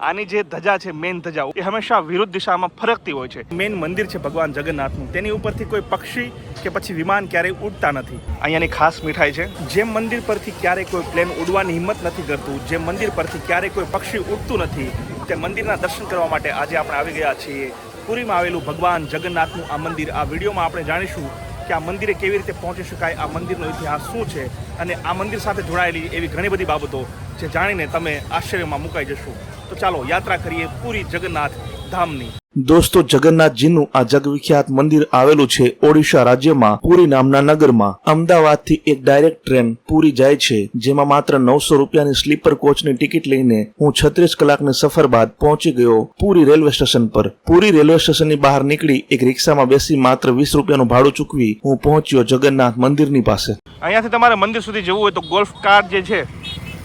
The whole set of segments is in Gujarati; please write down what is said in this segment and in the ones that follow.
આની જે ધજા છે મેન ધજા એ હંમેશા વિરુદ્ધ દિશામાં ફરકતી હોય છે. મેન મંદિર છે ભગવાન જગન્નાથનું, તેની ઉપરથી કોઈ પક્ષી કે પછી વિમાન ક્યારેય ઉડતા નથી. અહીંયાની ખાસ મીઠાઈ છે. જે મંદિર પરથી ક્યારેય કોઈ પ્લેન ઉડવાની હિંમત નથી કરતું, જે મંદિર પરથી ક્યારેય કોઈ પક્ષી ઉડતું નથી, તે મંદિરના દર્શન કરવા માટે આજે આપણે આવી ગયા છીએ. પુરીમાં આવેલું ભગવાન જગન્નાથનું આ મંદિર. આ વિડીયોમાં આપણે જાણીશું કે આ મંદિરે કેવી રીતે પહોંચી શકાય, આ મંદિરનો ઇતિહાસ શું છે અને આ મંદિર સાથે જોડાયેલી એવી ઘણી બધી બાબતો જે જાણીને તમે આશ્ચર્યમાં મુકાઈ જશો. તો ચાલો યાત્રા કરીએ પુરી જગન્નાથ ધામની. દોસ્તો, જગન્નાથજીનું આ જગવિખ્યાત મંદિર આવેલું છે ઓડિશા રાજ્યમાં પુરી નામના નગરમાં. અમદાવાદથી એક ડાયરેક્ટ ટ્રેન પુરી જાય છે, જેમાં માત્ર 900 રૂપિયાની સ્લીપર કોચની ટિકિટ લઈને હું 36 કલાકની સફર બાદ પહોંચી ગયો પુરી રેલવે સ્ટેશન પર. પુરી રેલવે સ્ટેશનની બહાર નીકળી એક રિક્ષામાં બેસી માત્ર 20 રૂપિયાનું ભાડું ચૂકવી હું પહોંચ્યો જગન્નાથ મંદિરની પાસે. અહીંયાથી તમારે મંદિર સુધી જવું હોય તો ગોલ્ફ કાર્ટ જે છે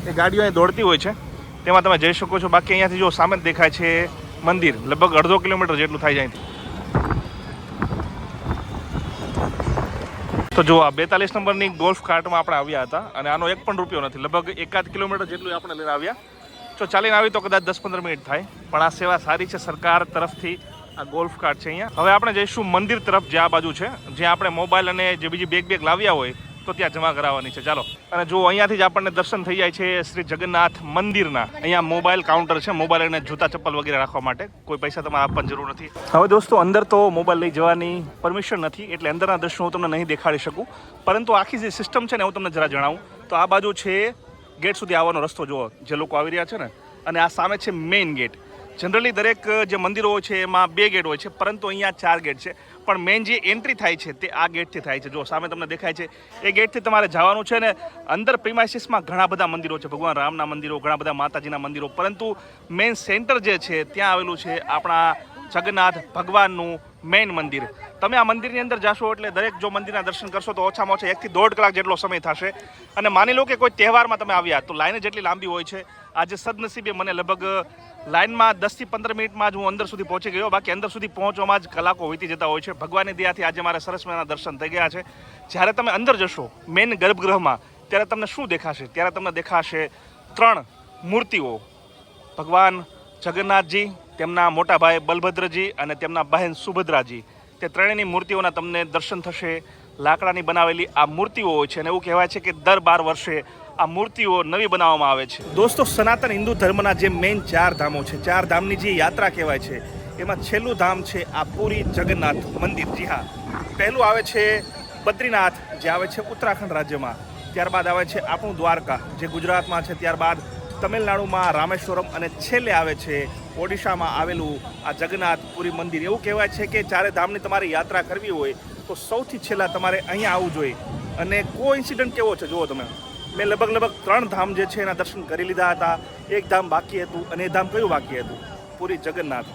એ ગાડીઓ અહીં દોડતી હોય છે, તેમાં તમે જઈ શકો છો. બાકી અહીંયાથી જો સામે દેખાય છે મંદિર, લગભગ 1.5 કિલોમીટર જેટલું થાય જાય. તો જો આ 42 નંબરની ગોલ્ફ કાર્ટમાં આપણે આવ્યા હતા અને આનો 1 પણ રૂપિયો નથી. લગભગ 1.5 કિલોમીટર જેટલું આપણે લઈને આવ્યા. જો ચાલીને આવી તો કદાચ 10-15 મિનિટ થાય, પણ આ સેવા સારી છે સરકાર તરફથી. આ ગોલ્ફ કાર્ટ છે અહીંયા. હવે આપણે જઈશું મંદિર તરફ, જે આ બાજુ છે, જ્યાં આપણે મોબાઈલ અને જે બીજી બેગ લાવ્યા હોય તો ત્યાં જમા કરાવવાની છે. ચાલો. અને જો અહીંયાથી જ આપણને દર્શન થઈ જાય છે શ્રી જગન્નાથ મંદિરના. અહીંયા મોબાઈલ કાઉન્ટર છે, મોબાઈલ અને જૂતા ચપ્પલ વગેરે રાખવા માટે. કોઈ પૈસા તમારે આપવાની જરૂર નથી. હવે દોસ્તો, અંદર તો મોબાઈલ લઈ જવાની પરમિશન નથી, એટલે અંદરના દર્શન હું તમને નહીં દેખાડી શકું. પરંતુ આખી જે સિસ્ટમ છે ને, હું તમને જરા જણાવું તો આ બાજુ છે ગેટ સુધી આવવાનો રસ્તો. જુઓ જે લોકો આવી રહ્યા છે ને, અને આ સામે છે મેઇન ગેટ. જનરલી દરેક જે મંદિરો હોય છે એમાં 2 ગેટ હોય છે, પરંતુ અહીંયા 4 ગેટ છે. પણ મેઇન જે એન્ટ્રી થાય છે તે આ ગેટથી થાય છે. જો સામે તમને દેખાય છે એ ગેટથી તમારે જવાનું છે. ને અંદર પ્રિમાઇસીસમાં ઘણા બધા મંદિરો છે, ભગવાન રામના મંદિરો, ઘણા બધા માતાજીના મંદિરો, પરંતુ મેઇન સેન્ટર જે છે ત્યાં આવેલું છે આપણા જગન્નાથ ભગવાનનું મેઇન મંદિર. તમે આ મંદિરની અંદર જાશો એટલે દરેક જો મંદિરના દર્શન કરશો તો ઓછામાં ઓછા 1 થી 1.5 કલાક જેટલો સમય થશે. અને માની લો કે કોઈ તહેવારમાં તમે આવ્યા તો લાઈન જેટલી લાંબી હોય છે. આજે સદનસીબે મને લગભગ લાઇનમાં 10 થી 15 મિનિટમાં જ હું અંદર સુધી પહોંચી ગયો. બાકી અંદર સુધી પહોંચવામાં જ કલાકો વીતી જતા હોય છે. ભગવાનની દયાથી આજે મારે સરસ મજાના દર્શન થઈ ગયા છે. જ્યારે તમે અંદર જશો મેઇન ગર્ભગૃહમાં, ત્યારે તમને શું દેખાશે? ત્યારે તમને દેખાશે 3 મૂર્તિઓ. ભગવાન જગન્નાથજી, તેમના મોટા ભાઈ બલભદ્રજી અને તેમના બહેન સુભદ્રાજી. તે ત્રણેયની મૂર્તિઓના તમને દર્શન થશે. લાકડાની બનાવેલી આ મૂર્તિઓ હોય છે અને એવું કહેવાય છે કે દર 12 વર્ષે આ મૂર્તિઓ નવી બનાવવામાં આવે છે. દોસ્તો, સનાતન હિન્દુ ધર્મના જે મેઇન 4 ધામો છે, 4 ધામની જે યાત્રા કહેવાય છે, એમાં છેલ્લું ધામ છે આ પુરી જગન્નાથ મંદિર. જી હા, પહેલું આવે છે બદ્રીનાથ, જે આવે છે ઉત્તરાખંડ રાજ્યમાં. ત્યારબાદ આવે છે આપણું દ્વારકા, જે ગુજરાતમાં છે. ત્યારબાદ તમિલનાડુમાં રામેશ્વરમ, અને છેલ્લે આવે છે ઓડિશામાં આવેલું આ જગન્નાથપુરી મંદિર. એવું કહેવાય છે કે 4 ધામની તમારી યાત્રા કરવી હોય તો સૌથી છેલ્લા તમારે અહીંયા આવવું જોઈએ. અને કોઈ ઇન્સિડન્ટ કેવો છે જુઓ તમે, મેં લગભગ 3 ધામ જે છે એના દર્શન કરી લીધા હતા. 1 ધામ બાકી હતું, અને એ ધામ કયું બાકી હતું? પુરી જગન્નાથ.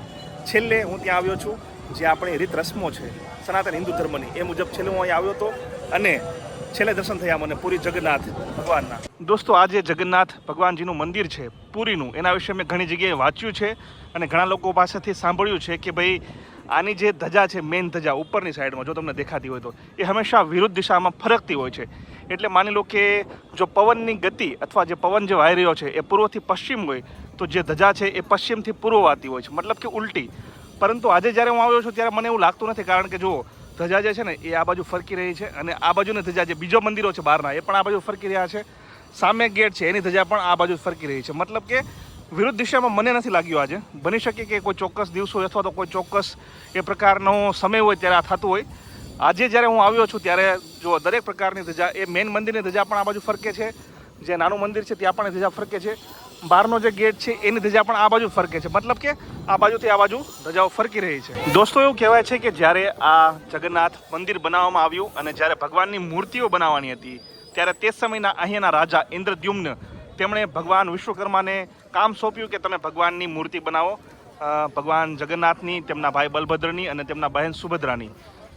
છેલ્લે હું ત્યાં આવ્યો છું, જે આપણી રીત રસમો છે સનાતન હિન્દુ ધર્મની, એ મુજબ છેલ્લે હું અહીં આવ્યો હતો અને છેલ્લે દર્શન થયા મને પુરી જગન્નાથ ભગવાનના. દોસ્તો, આ જે જગન્નાથ ભગવાનજીનું મંદિર છે પુરીનું, એના વિશે મેં ઘણી જગ્યાએ વાંચ્યું છે અને ઘણા લોકો પાસેથી સાંભળ્યું છે કે ભાઈ આની જે ધજા છે, મેઇન ધજા ઉપરની સાઈડમાં જો તમને દેખાતી હોય તો એ હંમેશા વિરુદ્ધ દિશામાં ફરકતી હોય છે. એટલે માની લો કે જો પવનની ગતિ અથવા જે પવન જે વાઈ રહ્યો છે એ પૂર્વથી પશ્ચિમ હોય તો જે ધજા છે એ પશ્ચિમથી પૂર્વ વાતી હોય છે, મતલબ કે ઉલટી. પરંતુ આજે જ્યારે હું આવ્યો છું ત્યારે મને એવું લાગતું નથી, કારણ કે જો ધજા જે છે ને એ આ બાજુ ફરકી રહી છે, અને આ બાજુની ધજા જે બીજો મંદિરો છે બહારના એ પણ આ બાજુ ફરકી રહ્યા છે. સામે ગેટ છે એની ધજા પણ આ બાજુ ફરકી રહી છે. મતલબ કે વિરુદ્ધ દિશામાં મને નથી લાગ્યું આજે. બની શકે કે કોઈ ચોક્કસ દિવસો અથવા તો કોઈ ચોક્કસ એ પ્રકારનો સમય હોય ત્યારે આ થતું હોય. આજે જ્યારે હું આવ્યો છું ત્યારે જો દરેક પ્રકારની ધજા, એ મેઇન મંદિરની ધજા પણ આ બાજુ ફરકે છે, જે નાનું મંદિર છે ત્યાં પણ ધજા ફરકે છે, બહારનો જે ગેટ છે એની ધજા પણ આ બાજુ ફરકે છે. મતલબ કે આ બાજુથી આ બાજુ ધજાઓ ફરકી રહી છે. દોસ્તો, એવું કહેવાય છે કે જ્યારે આ જગન્નાથ મંદિર બનાવવામાં આવ્યું અને જ્યારે ભગવાનની મૂર્તિઓ બનાવવાની હતી ત્યારે તે સમયના અહીંયાના રાજા ઇન્દ્રદ્યુમ્ન, તેમણે ભગવાન વિશ્વકર્માને કામ સોંપ્યું કે તમે ભગવાનની મૂર્તિ બનાવો, ભગવાન જગન્નાથની, તેમના ભાઈ બલભદ્રની અને તેમના બહેન સુભદ્રાની.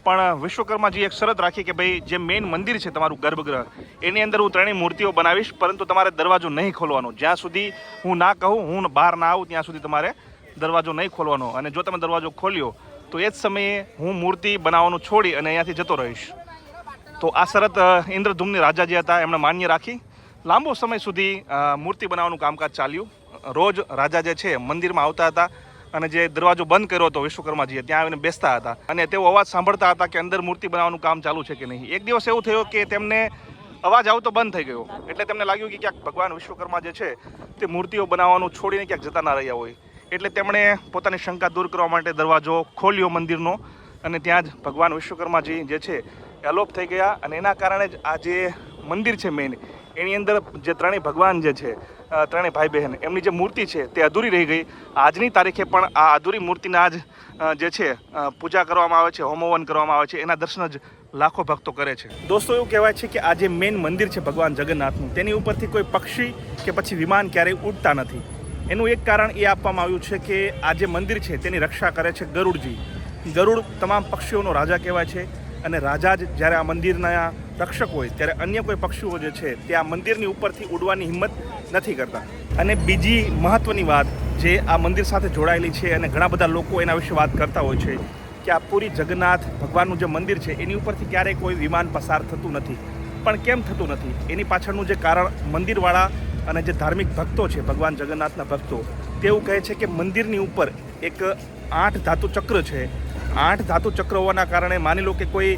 પણ વિશ્વકર્માજી એક શરત રાખી કે ભાઈ જે મેઇન મંદિર છે તમારું ગર્ભગૃહ, એની અંદર હું 3 મૂર્તિઓ બનાવીશ, પરંતુ તમારે દરવાજો નહીં ખોલવાનો. જ્યાં સુધી હું ના કહું, હું બહાર ના આવું, ત્યાં સુધી તમારે દરવાજો નહીં ખોલવાનો. અને જો તમે દરવાજો ખોલ્યો તો એ જ સમયે હું મૂર્તિ બનાવવાનું છોડી અને અહીંયાથી જતો રહીશ. તો આ શરત ઇન્દ્રદ્યુમ્ન રાજા જે હતા એમણે માન્ય રાખી. લાંબો સમય સુધી મૂર્તિ બનાવવાનું કામકાજ ચાલ્યું. રોજ રાજા જે છે મંદિરમાં આવતા હતા અને જે દરવાજો બંધ કર્યો હતો વિશ્વકર્માજીએ ત્યાં આવીને બેસતા હતા અને તેઓ અવાજ સાંભળતા હતા કે અંદર મૂર્તિ બનાવવાનું કામ ચાલુ છે કે નહીં. એક દિવસ એવું થયું કે તેમને અવાજ આવતો બંધ થઈ ગયો, એટલે તેમને લાગ્યું કે ક્યાંક ભગવાન વિશ્વકર્મા જે છે તે મૂર્તિઓ બનાવવાનું છોડીને ક્યાંક જતા ના રહ્યા હોય. એટલે તેમણે પોતાની શંકા દૂર કરવા માટે દરવાજો ખોલ્યો મંદિરનો અને ત્યાં જ ભગવાન વિશ્વકર્માજી જે છે એ અલોપ થઈ ગયા. અને એના કારણે જ આ જે મંદિર છે મેઇન, એની અંદર જે ત્રણેય ભગવાન જે છે, ત્રણેય ભાઈ બહેન, એમની જે મૂર્તિ છે તે અધૂરી રહી ગઈ. આજની તારીખે પણ આ અધૂરી મૂર્તિના જ જે છે પૂજા કરવામાં આવે છે, હોમહવન કરવામાં આવે છે, એના દર્શન જ લાખો ભક્તો કરે છે. દોસ્તો, એવું કહેવાય છે કે આ જે મેઇન મંદિર છે ભગવાન જગન્નાથનું, તેની ઉપરથી કોઈ પક્ષી કે પછી વિમાન ક્યારેય ઉડતા નથી. એનું એક કારણ એ આપવામાં આવ્યું છે કે આ જે મંદિર છે તેની રક્ષા કરે છે ગરુડજી. ગરુડ તમામ પક્ષીઓનો રાજા કહેવાય છે અને રાજા જ જ્યારે આ મંદિરના રક્ષક હોય ત્યારે અન્ય કોઈ પક્ષીઓ જે છે તે આ મંદિરની ઉપરથી ઉડવાની હિંમત નથી કરતા. અને બીજી મહત્વની વાત જે આ મંદિર સાથે જોડાયેલી છે અને ઘણા બધા લોકો એના વિશે વાત કરતા હોય છે કે આ પૂરી જગન્નાથ ભગવાનનું જે મંદિર છે એની ઉપરથી ક્યારેય કોઈ વિમાન પસાર થતું નથી. પણ કેમ થતું નથી એની પાછળનું જે કારણ મંદિરવાળા અને જે ધાર્મિક ભક્તો છે, ભગવાન જગન્નાથના ભક્તો, તેવું કહે છે કે મંદિરની ઉપર એક 8 ધાતુ ચક્ર છે. 8 ધાતુ ચક્ર હોવાના કારણે માની લો કે કોઈ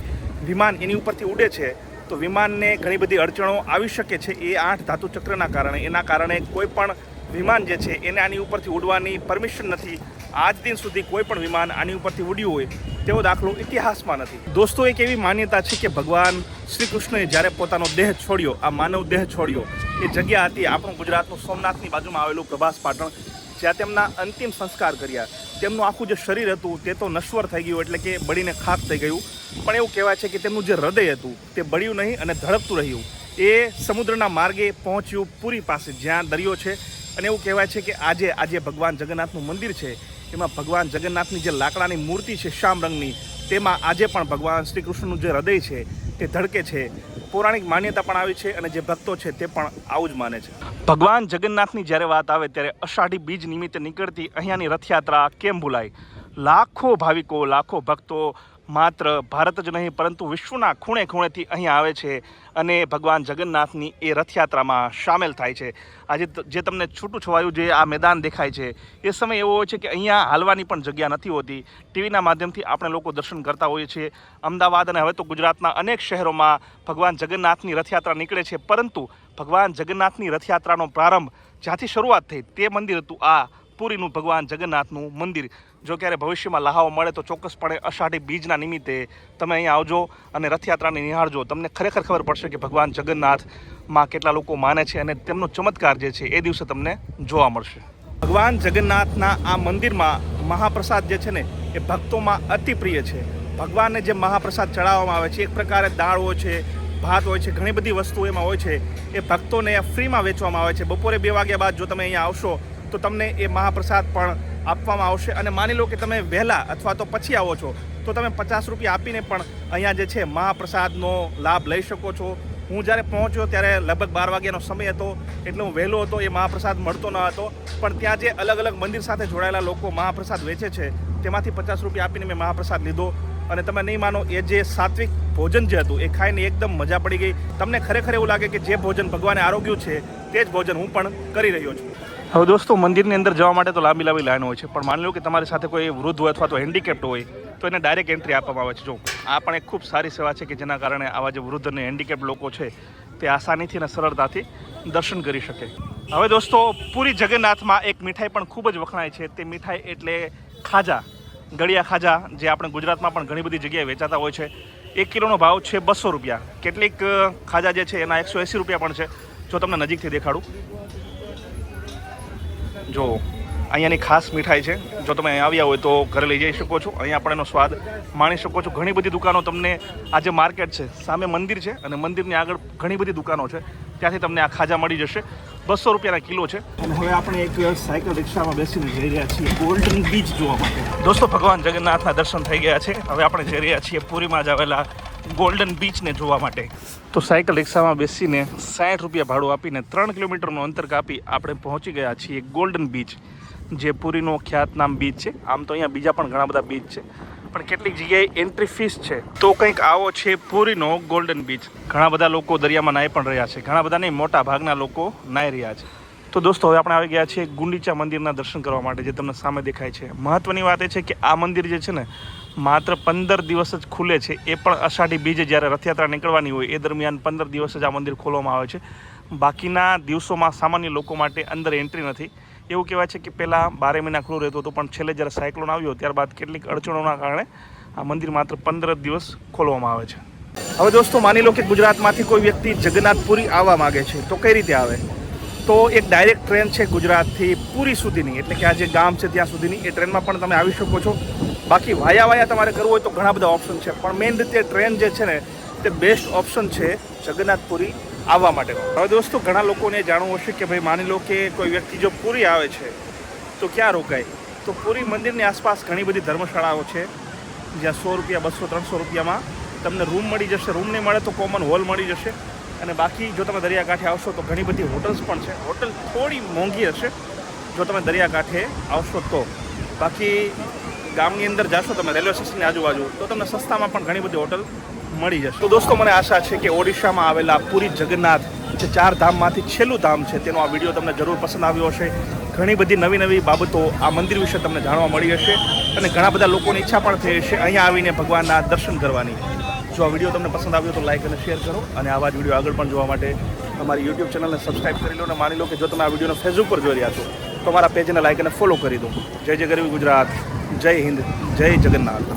વિમાન એની ઉપરથી ઉડે છે તો વિમાનને ઘણી બધી અડચણો આવી શકે છે એ 8 ધાતુ ચક્રના કારણે. એના કારણે કોઈ પણ વિમાન જે છે એને આની ઉપરથી ઉડવાની પરમિશન નથી. આજ દિન સુધી કોઈ પણ વિમાન આની ઉપરથી ઉડ્યું હોય તેવો દાખલો ઇતિહાસમાં નથી. દોસ્તો, એક એવી માન્યતા છે કે ભગવાન શ્રી કૃષ્ણએ જ્યારે પોતાનો દેહ છોડ્યો, આ માનવ દેહ છોડ્યો, એ જગ્યા હતી આપણું ગુજરાતનું સોમનાથની બાજુમાં આવેલું પ્રભાસ પાટણ, જ્યાં તેમના અંતિમ સંસ્કાર કર્યા. તેમનું આખું જે શરીર હતું તે તો નશ્વર થઈ ગયું, એટલે કે બળીને ખાક થઈ ગયું. પણ એવું કહેવાય છે કે તેમનું જે હૃદય હતું તે બળ્યું નહીં અને ધડકતું રહ્યું. એ સમુદ્રના માર્ગે પહોંચ્યું પુરી પાસે, જ્યાં દરિયો છે. અને એવું કહેવાય છે કે આજે ભગવાન જગન્નાથનું મંદિર છે એમાં ભગવાન જગન્નાથની જે લાકડાની મૂર્તિ છે શ્યામ રંગની, તેમાં આજે પણ ભગવાન શ્રી કૃષ્ણનું જે હૃદય છે તે ધડકે છે. પૌરાણિક માન્યતા પણ આવી છે અને જે ભક્તો છે તે પણ આવું જ માને છે. ભગવાન જગન્નાથની જ્યારે વાત આવે ત્યારે અષાઢી બીજ નિમિત્તે નીકળતી અહીંયાની રથયાત્રા કેમ ભૂલાય. લાખો ભાવિકો, લાખો ભક્તો માત્ર ભારત જ નહીં પરંતુ વિશ્વના ખૂણે ખૂણેથી અહીંયા આવે છે અને ભગવાન જગન્નાથની એ રથયાત્રામાં સામેલ થાય છે. આજે જે તમને છૂટું છવાયું જે આ મેદાન દેખાય છે એ સમય એવો હોય છે કે અહીંયા હાલવાની પણ જગ્યા નથી હોતી. ટીવીના માધ્યમથી આપણે લોકો દર્શન કરતા હોઈએ છીએ. અમદાવાદ અને હવે તો ગુજરાતના અનેક શહેરોમાં ભગવાન જગન્નાથની રથયાત્રા નીકળે છે, પરંતુ ભગવાન જગન્નાથની રથયાત્રાનો પ્રારંભ જ્યાંથી શરૂઆત થઈ તે મંદિર હતું આ પુરીનું ભગવાન જગન્નાથનું મંદિર. જો ક્યારે ભવિષ્યમાં લહાવો મળે તો ચોક્કસપણે અષાઢી બીજના નિમિત્તે તમે અહીંયા આવજો અને રથયાત્રાને નિહાળજો. તમને ખરેખર ખબર પડશે કે ભગવાન જગન્નાથમાં કેટલા લોકો માને છે અને તેમનો ચમત્કાર જે છે એ દિવસે તમને જોવા મળશે. ભગવાન જગન્નાથના આ મંદિરમાં મહાપ્રસાદ જે છે ને એ ભક્તોમાં અતિ પ્રિય છે. ભગવાનને જે મહાપ્રસાદ ચડાવવામાં આવે છે એક પ્રકારે દાળ હોય છે, ભાત હોય છે, ઘણી બધી વસ્તુઓ એમાં હોય છે. એ ભક્તોને ફ્રીમાં વેચવામાં આવે છે. બપોરે 2 વાગ્યા બાદ જો તમે અહીંયા આવશો તો તમને એ મહાપ્રસાદ પણ આપવામાં આવશે. અને માની લો કે તમે વહેલા અથવા તો પછી આવો છો તો તમે 50 રૂપિયા આપીને પણ અહીંયા જે છે મહાપ્રસાદનો લાભ લઈ શકો છો. હું જ્યારે પહોંચ્યો ત્યારે લગભગ 12 વાગ્યાનો સમય હતો, એટલે હું વહેલો હતો, એ મહાપ્રસાદ મળતો ન હતો. પણ ત્યાં જે અલગ અલગ મંદિર સાથે જોડાયેલા લોકો મહાપ્રસાદ વેચે છે તેમાંથી 50 રૂપિયા આપીને મેં મહાપ્રસાદ લીધો. અને તમે નહીં માનો, એ જે સાત્વિક ભોજન જે હતું એ ખાઈને એકદમ મજા પડી ગઈ. તમને ખરેખર એવું લાગે કે જે ભોજન ભગવાને આરોગ્યું છે તે જ ભોજન હું પણ કરી રહ્યો છું. હવે દોસ્તો, મંદિરની અંદર જવા માટે તો લાંબી લાઈન હોય છે, પણ માની લો કે તમારી સાથે કોઈ વૃદ્ધ હોય અથવા તો હેન્ડીકેપ્ડ હોય તો એને ડાયરેક્ટ એન્ટ્રી આપવામાં આવે છે. જો આ પણ એક ખૂબ સારી સેવા છે કે જેના કારણે આવા જે વૃદ્ધ અને હેન્ડીકેપ્ડ લોકો છે તે આસાનીથી અને સરળતાથી દર્શન કરી શકે. હવે દોસ્તો, પુરી જગન્નાથમાં એક મીઠાઈ પણ ખૂબ જ વખણાય છે. તે મીઠાઈ એટલે ખાજા, ગળિયા ખાજા, જે આપણે ગુજરાતમાં પણ ઘણી બધી જગ્યાએ વેચાતા હોય છે. 1 કિલોનો ભાવ છે 200 રૂપિયા. કેટલીક ખાજા જે છે એના 180 રૂપિયા પણ છે. જો તમને નજીકથી દેખાડું, જો અહીંયાની ખાસ મીઠાઈ છે. જો તમે અહીંયા આવ્યા હોય તો ઘરે લઈ જઈ શકો છો. અહીંયા પણ એનો સ્વાદ માણી શકો છો. ઘણી બધી દુકાનો તમને, આ જે માર્કેટ છે સામે મંદિર છે અને મંદિરની આગળ ઘણી બધી દુકાનો છે, ત્યાંથી તમને આ ખાજા મળી જશે. 200 રૂપિયાના કિલો છે. અને હવે આપણે એક સાયકલ રિક્ષામાં બેસીને જઈ રહ્યા છીએ ગોલ્ડન બીચ જોવા માટે. દોસ્તો, ભગવાન જગન્નાથના દર્શન થઈ ગયા છે. હવે આપણે જઈ રહ્યા છીએ પુરીમાં જ આવેલા ગોલ્ડન બીચને જોવા માટે. તો સાયકલ રિક્ષામાં બેસીને 60 રૂપિયા ભાડું આપીને 3 કિલોમીટરનું અંતર કાપી આપણે પહોંચી ગયા છીએ ગોલ્ડન બીચ, જે પુરીનો ખ્યાતનામ બીચ છે. આમ તો અહીંયા બીજા પણ ઘણા બધા બીચ છે, પણ કેટલીક જગ્યાએ એન્ટ્રી ફીસ છે. તો કંઈક આવો છે પુરીનો ગોલ્ડન બીચ. ઘણા બધા લોકો દરિયામાં નાહી પણ રહ્યા છે. ઘણા બધા નહીં, મોટા ભાગના લોકો નાહી રહ્યા છે. તો દોસ્તો હવે આપણે આવી ગયા છીએ ગુંડીચા મંદિરના દર્શન કરવા માટે, જે તમને સામે દેખાય છે. મહત્વની વાત એ છે કે આ મંદિર જે છે ને માત્ર 15 દિવસ જ ખુલે છે, એ પણ અષાઢી બીજે જ્યારે રથયાત્રા નીકળવાની હોય એ દરમિયાન 15 દિવસ જ આ મંદિર ખોલવામાં આવે છે. બાકીના દિવસોમાં સામાન્ય લોકો માટે અંદર એન્ટ્રી નથી. એવું કહેવાય છે કે પહેલાં 12 મહિના ખુલ્લું રહેતું હતું, પણ છેલ્લે જ્યારે સાયક્લોન આવ્યો ત્યારબાદ કેટલીક અડચણોના કારણે આ મંદિર માત્ર 15 દિવસ ખોલવામાં આવે છે. હવે દોસ્તો માની લો કે ગુજરાતમાંથી કોઈ વ્યક્તિ જગન્નાથપુરી આવવા માગે છે તો કઈ રીતે આવે? તો એક ડાયરેક્ટ ટ્રેન છે ગુજરાતથી પુરી સુધીની, એટલે કે આ જે ગામ છે ત્યાં સુધીની. એ ટ્રેનમાં પણ તમે આવી શકો છો. બાકી વાયા તમારે કરવું હોય તો ઘણા બધા ઓપ્શન છે, પણ મેઇન રીતે ટ્રેન જે છે ને તે બેસ્ટ ઓપ્શન છે જગન્નાથપુરી આવવા માટેનો. હવે દોસ્તો ઘણા લોકોને જાણવું હશે કે ભાઈ માની લો કે કોઈ વ્યક્તિ જો પુરી આવે છે તો ક્યાં રોકાય? તો પુરી મંદિરની આસપાસ ઘણી બધી ધર્મશાળાઓ છે, જ્યાં 100 રૂપિયા 200 300 રૂપિયામાં તમને રૂમ મળી જશે. રૂમ નહીં મળે તો કોમન હોલ મળી જશે. અને બાકી જો તમે દરિયાકાંઠે આવશો તો ઘણી બધી હોટલ્સ પણ છે. હોટલ થોડી મોંઘી હશે જો તમે દરિયાકાંઠે આવશો તો. બાકી ગામની અંદર જશો તમે રેલવે સ્ટેશનની આજુબાજુ તો તમને સસ્તામાં પણ ઘણી બધી હોટલ મળી જશે. તો દોસ્તો મને આશા છે કે ઓડિશામાં આવેલા પુરી જગન્નાથ જે 4 ધામમાંથી છેલ્લું ધામ છે તેનો આ વિડીયો તમને જરૂર પસંદ આવ્યો હશે. ઘણી બધી નવી નવી બાબતો આ મંદિર વિશે તમને જાણવા મળી હશે અને ઘણા બધા લોકોની ઈચ્છા પણ થઈ હશે અહીંયા આવીને ભગવાનના દર્શન કરવાની. જો આ વિડીયો તમને પસંદ આવ્યો તો લાઈક અને શેર કરો, અને આવા જ વિડીયો આગળ પણ જોવા માટે અમારી યુટ્યુબ ચેનલને સબસ્ક્રાઈબ કરી લો. અને માની લો કે જો તમે આ વિડીયોને ફેસબુક પર જોઈ રહ્યા છો તો અમારા પેજને લાઈક અને ફોલો કરી દો. જય જય ગરવી ગુજરાત, જય હિન્દ, જય જગન્નાથ.